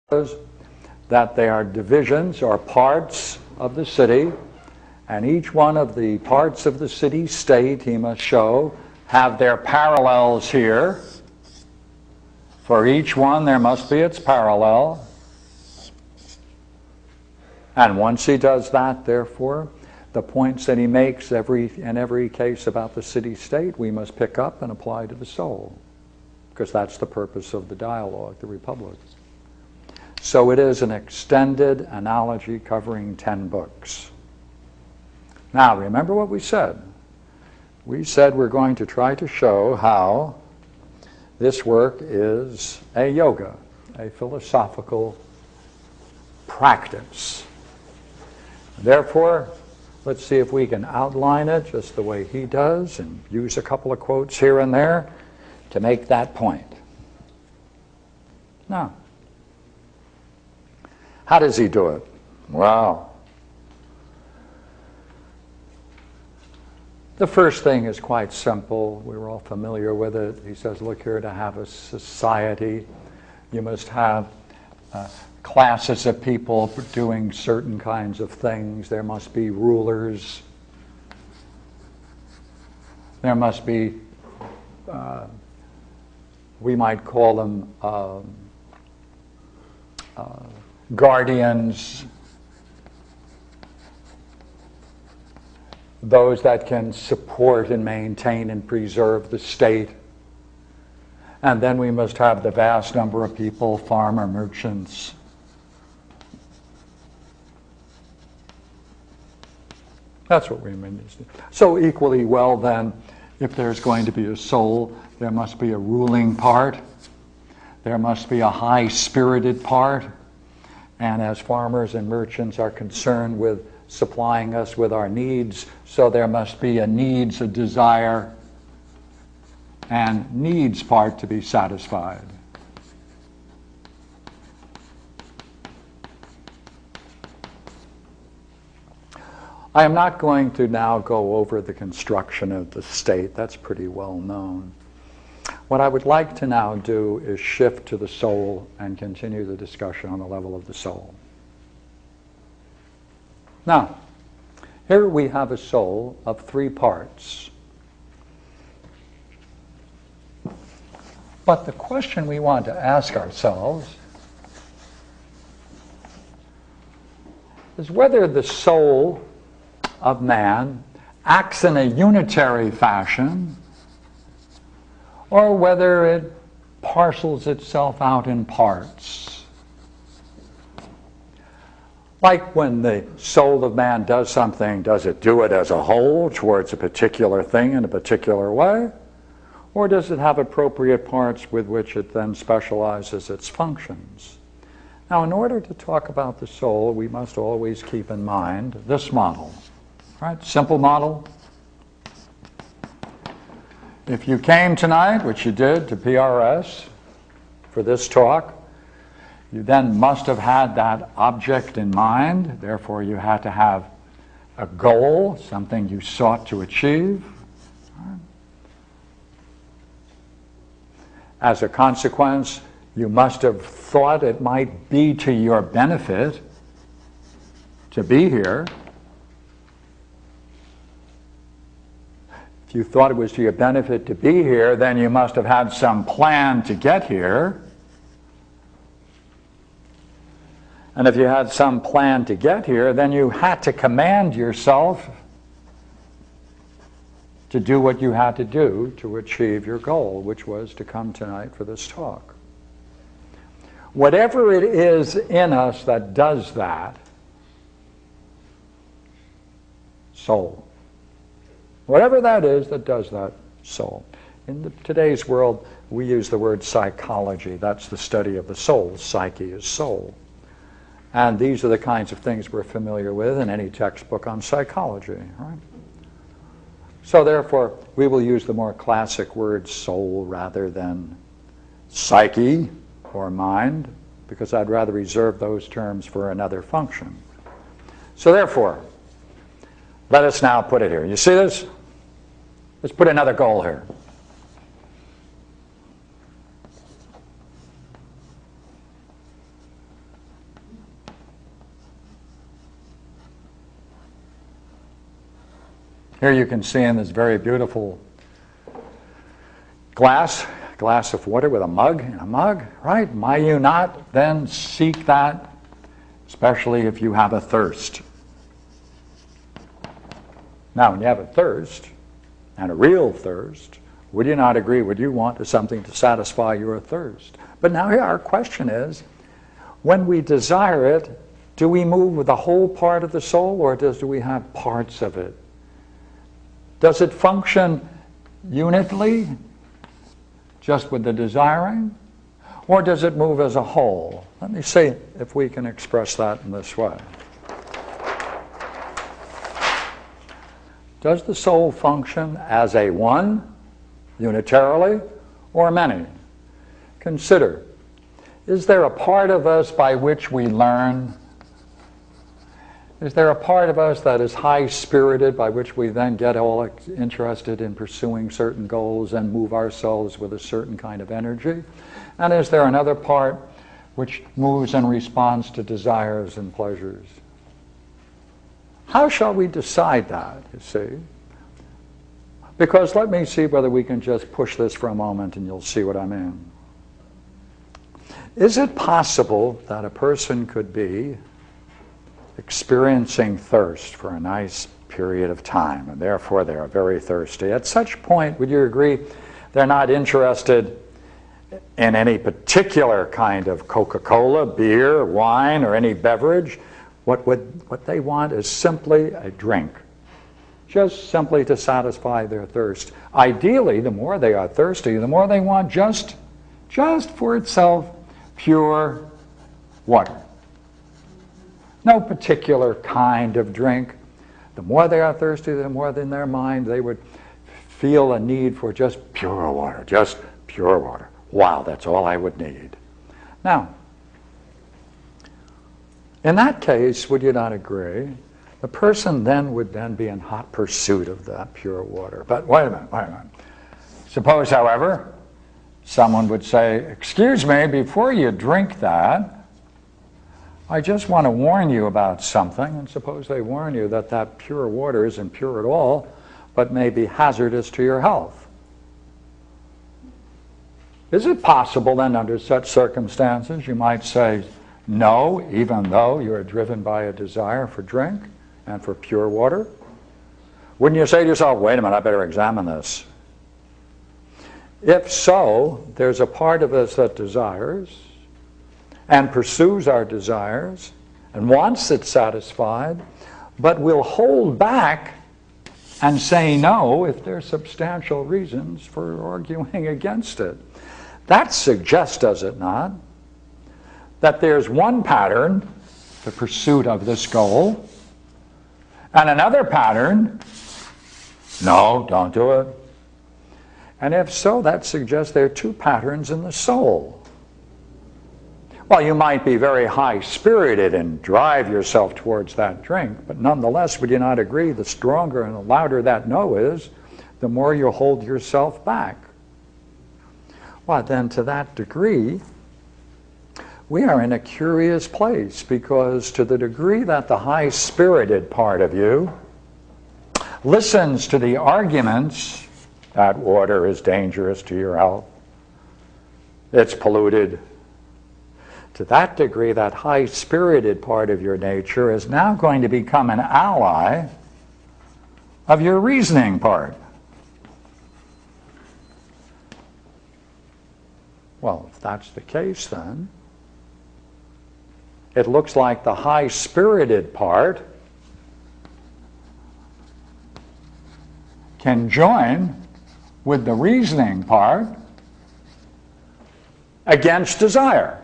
that they are divisions or parts of the city, and each one of the parts of the city-state, he must show, have their parallels here. For each one, there must be its parallel. And once he does that, therefore, the points that he makes in every case about the city-state, we must pick up and apply to the soul, because that's the purpose of the dialogue, the Republic. So it is an extended analogy covering 10 books. Now, remember what we said. We said we're going to try to show how this work is a yoga, a philosophical practice. Therefore, let's see if we can outline it just the way he does and use a couple of quotes here and there to make that point. Now, how does he do it? Well, the first thing is quite simple. We're all familiar with it. He says, look here, to have a society, you must have classes of people doing certain kinds of things. There must be rulers. There must be, we might call them guardians, those that can support and maintain and preserve the state. And then we must have the vast number of people, farmer merchants. That's what we mean. So equally well then, if there's going to be a soul, there must be a ruling part. There must be a high-spirited part. And as farmers and merchants are concerned with supplying us with our needs, so there must be a needs, a desire, and needs part to be satisfied. I am not going to now go over the construction of the state. That's pretty well known. What I would like to now do is shift to the soul and continue the discussion on the level of the soul. Now, here we have a soul of 3 parts. But the question we want to ask ourselves is whether the soul of man acts in a unitary fashion or whether it parcels itself out in parts. Like when the soul of man does something, does it do it as a whole towards a particular thing in a particular way? Or does it have appropriate parts with which it then specializes its functions? Now, in order to talk about the soul, we must always keep in mind this model. Right? Simple model. If you came tonight, which you did, to PRS for this talk, you then must have had that object in mind. Therefore, you had to have a goal, something you sought to achieve. As a consequence, you must have thought it might be to your benefit to be here. If you thought it was to your benefit to be here, then you must have had some plan to get here. And if you had some plan to get here, then you had to command yourself to do what you had to do to achieve your goal, which was to come tonight for this talk. Whatever it is in us that does that, soul. Whatever that is that does that, soul. In today's world, we use the word psychology. That's the study of the soul. Psyche is soul. And these are the kinds of things we're familiar with in any textbook on psychology, right? So therefore, we will use the more classic word soul rather than psyche or mind, because I'd rather reserve those terms for another function. So therefore, let us now put it here. You see this? Let's put another goal here. Here you can see in this very beautiful glass of water with a mug, right? Might you not then seek that, especially if you have a thirst? Now, when you have a thirst, and a real thirst, would you not agree, would you want something to satisfy your thirst? But now here our question is, when we desire it, do we move with the whole part of the soul, or do we have parts of it? Does it function unitely, just with the desiring, or does it move as a whole? Let me see if we can express that in this way. Does the soul function as a one, unitarily, or many? Consider, is there a part of us by which we learn? Is there a part of us that is high-spirited, by which we then get all interested in pursuing certain goals and move ourselves with a certain kind of energy? And is there another part which moves and responds to desires and pleasures? How shall we decide that, you see? Because let me see whether we can just push this for a moment and you'll see what I mean. Is it possible that a person could be experiencing thirst for a nice period of time, and therefore they are very thirsty? At such point, would you agree, they're not interested in any particular kind of Coca-Cola, beer, wine, or any beverage? What they want is simply a drink, just simply to satisfy their thirst. Ideally, the more they are thirsty, the more they want just for itself pure water. No particular kind of drink. The more they are thirsty, the more in their mind they would feel a need for just pure water, just pure water. Wow, that's all I would need. Now, in that case, would you not agree, the person then would be in hot pursuit of that pure water. But wait a minute. Suppose, however, someone would say, excuse me, before you drink that, I just want to warn you about something. And suppose they warn you that that pure water isn't pure at all, but may be hazardous to your health. Is it possible then, under such circumstances, you might say no, even though you are driven by a desire for drink and for pure water? Wouldn't you say to yourself, wait a minute, I better examine this? If so, there's a part of us that desires and pursues our desires and wants it satisfied, but will hold back and say no if there's substantial reasons for arguing against it. That suggests, does it not, that there's one pattern, the pursuit of this goal, and another pattern, no, don't do it. And if so, that suggests there are two patterns in the soul. Well, you might be very high-spirited and drive yourself towards that drink, but nonetheless, would you not agree, the stronger and the louder that no is, the more you hold yourself back? Well, then to that degree, we are in a curious place, because to the degree that the high-spirited part of you listens to the arguments that water is dangerous to your health, it's polluted, to that degree, that high-spirited part of your nature is now going to become an ally of your reasoning part. Well, if that's the case, then it looks like the high-spirited part can join with the reasoning part against desire.